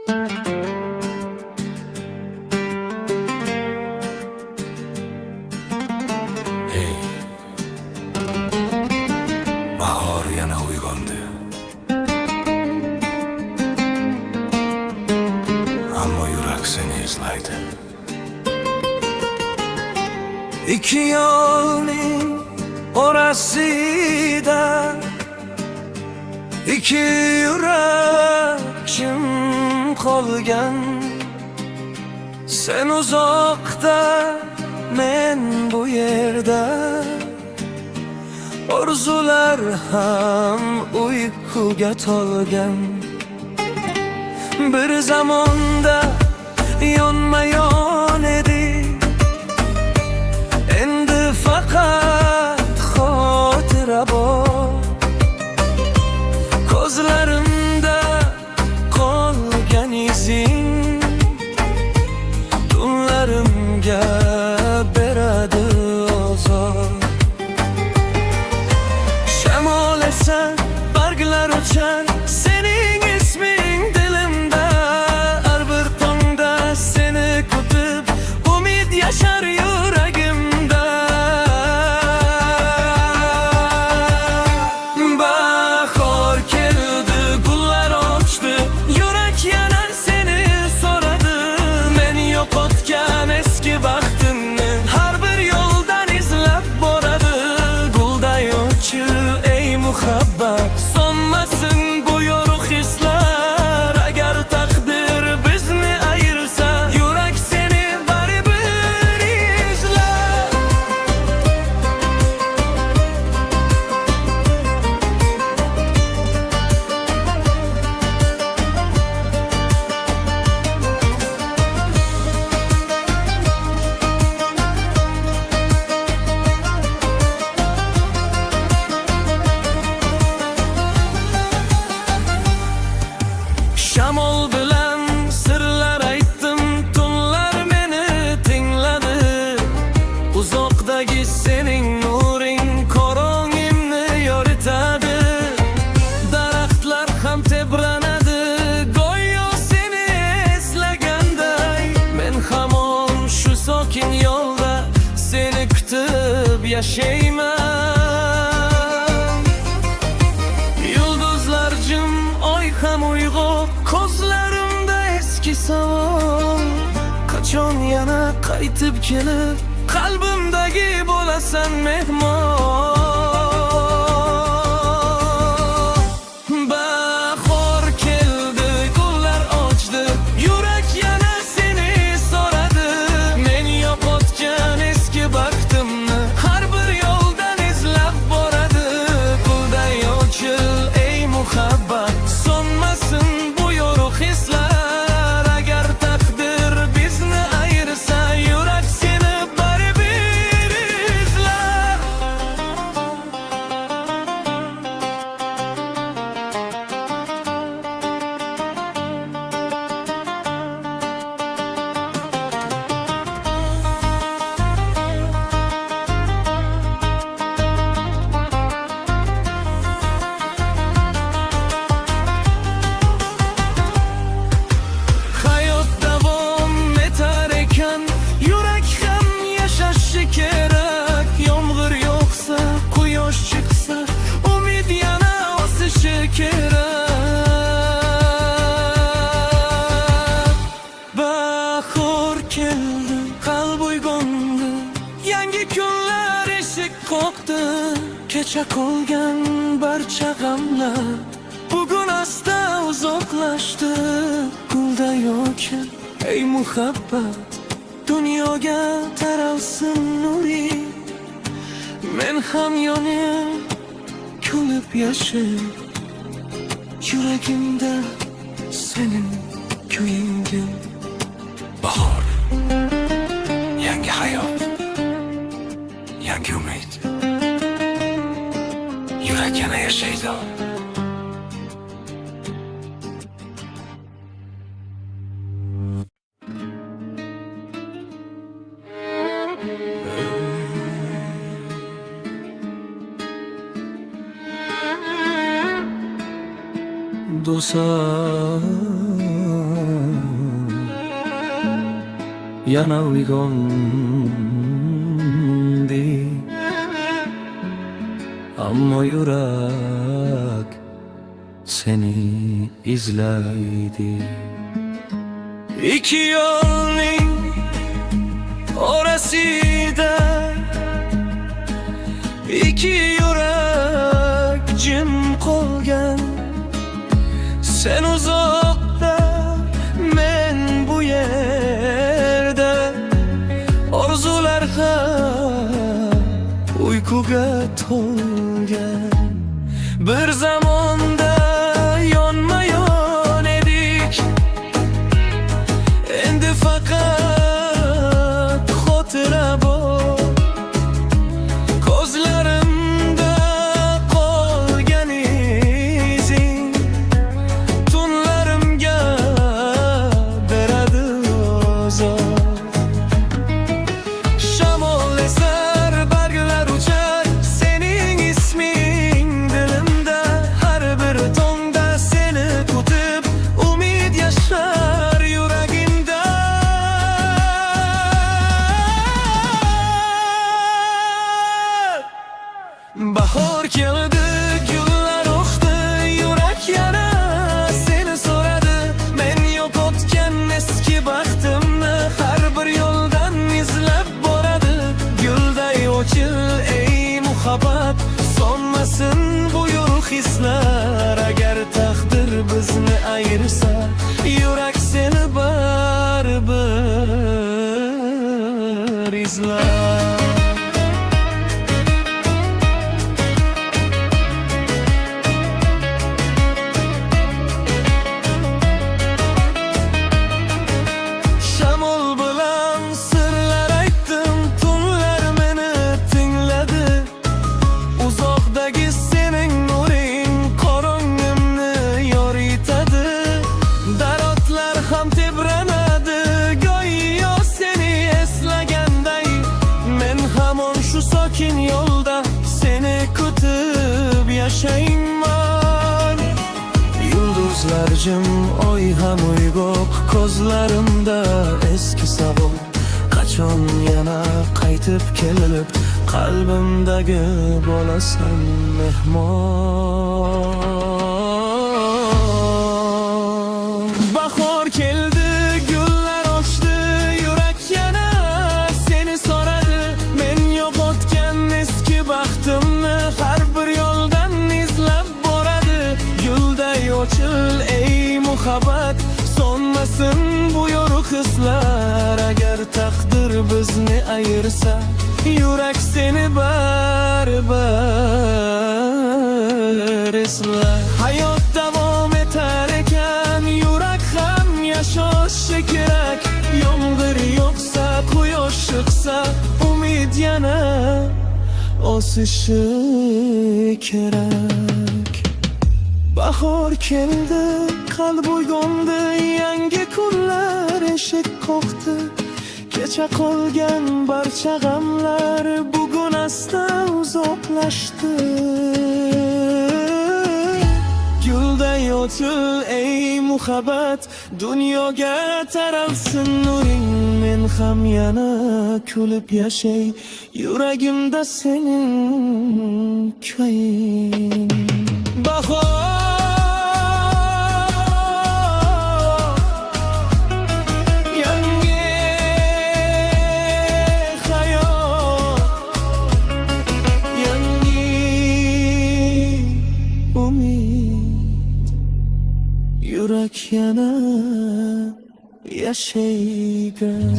Hey, bahor yana uyg'ondi. Ammo yurak seni izlaydi. İki yo'lning orasida iki yurak jim qolgan. Sen uzoqda, men bu yerda. Orzular ham uyquga tolgan. Bir zamonda yonma-yon edik, endi faqat xotira bor. Ko'zlarimda qolgan izing tunlarimga beradi ozor. Shamol esa barglar uchar, sening isming dilimda. Har bir tongda seni kutib, umid yashar yuragimda. Bahor keldi, gullar ochdi, yurak yana seni so'radi. Men yo'qotgan eski vaqtimni har bir yo'ldan izlab boradi. Gulday ochil ey muhabbat, so'nmasin bu yorug' hislar. Agar taqdir bizni ayirsa, yurak seni baribir izlar. Shamol bilan sirlar aytdim, tunlar meni tingladi. Uzoqdagi sening nuring qorong'imni yoritadi. Daraxtlar ham tebranadi, go'yo seni eslaganday. Men hamon shu sokin yo'lda seni kutib yashayman. Yulduzlar jim, oy ham uyg'oq, ko'zlarimda eski savol. Qachon yana qaytib kelib, qalbimdagi bo'lasan mehmon. Bahor keldi, gullar ochdi, yurak yana seni so'radi. Men yo'qotgan eski vaqtimni har bir yo'ldan izlab boradi. Gulday ochil ey muhabbat, so'nmasin bu yorug' hislar. Agar taqdir bizni ayirsa, yurak seni baribir izlar. Hayot davom etar ekan, yurak ham yashashi kerak. Yomg'ir yog'sa, quyosh chiqsa, umid yana o'sishi kerak. Bahor keldi, qalb uyg'ondi, yangi kunlar eshik qoqdi. Kecha qolgan barcha g'amlar bugun asta uzoqlashdi. Gulday ochil ey muhabbat, dunyoga taralsin nuring. Men ham yonib, kulib yashay, yuragimda senin kuyingim. Bahor, yangi hayot, yangi umid. Yurak yana yashaydi. do'sam yana uyg'ondi, ammo yurak seni izlaydi. İki yo'lning orasida iki yurak jim qolgan. Sen uzoqda, men bu yerda, orzular ham uyquga to'lgan. Bir zamonda yonma-yon edik, endi faqat xotira bor. Ko'zlarimda qolgan izing tunlarimga beradi ozor. Shamol esar, barglar uchar, sening isming dilimda. Har bir tongda seni kutib, umid yashar yuragimda. Bahor keldi, gullar o'xdi, yurak yana seni so'radi. Men yo'qotgan eski baxtimni har bir yo'ldan izlab boradi. Gulday o'chil ey muhabbat, so'nmasin buyuk hislar. Agar taqdir bizni ayirsa, yurak seni baribir izlar. Shamol bilan sirlar aytdim, tunlar meni tingladi. Uzoqdagi sening nuring qorong'imni yoritadi. Darotlar ham tebranadi go'yo seni eslaganday. Men hamon shu sokin yo'lda seni kutib yashayman. Yulduzlar jim, oy ham uyg'oq, ko'zlarimda eski savol. Qachon yana qaytib kelib, qalbimdagi bo'lasan mehmon. Bahor keldi, gullar ochdi, yurak yana seni so'radi. Men yo'qotgan eski baxtimni har bir yo'ldan izlab boradi. Gulday o'chil ey muhabbat, so'nmasin bu yorug' hislar. Agar taqdir bizni ayirsa, yurak seni baribir eslar. Hayot davom etar ekan, yurak ham yashashi kerak. Yomg'ir yog'sa, quyosh chiqsa, umid yana o'sishi kerak. Bahor keldi, qalb uyg'ondi, yangi kunlar eshik qoqdi. Kecha qolgan barcha g'amlar bugun asta uzoqlashdi. Gulday o'chil ey muhabbat, dunyoga taralsin nuring. Men ham yana kulib yashay, yuragimda sening ko'ying. Bahor yurak yana yashaygan.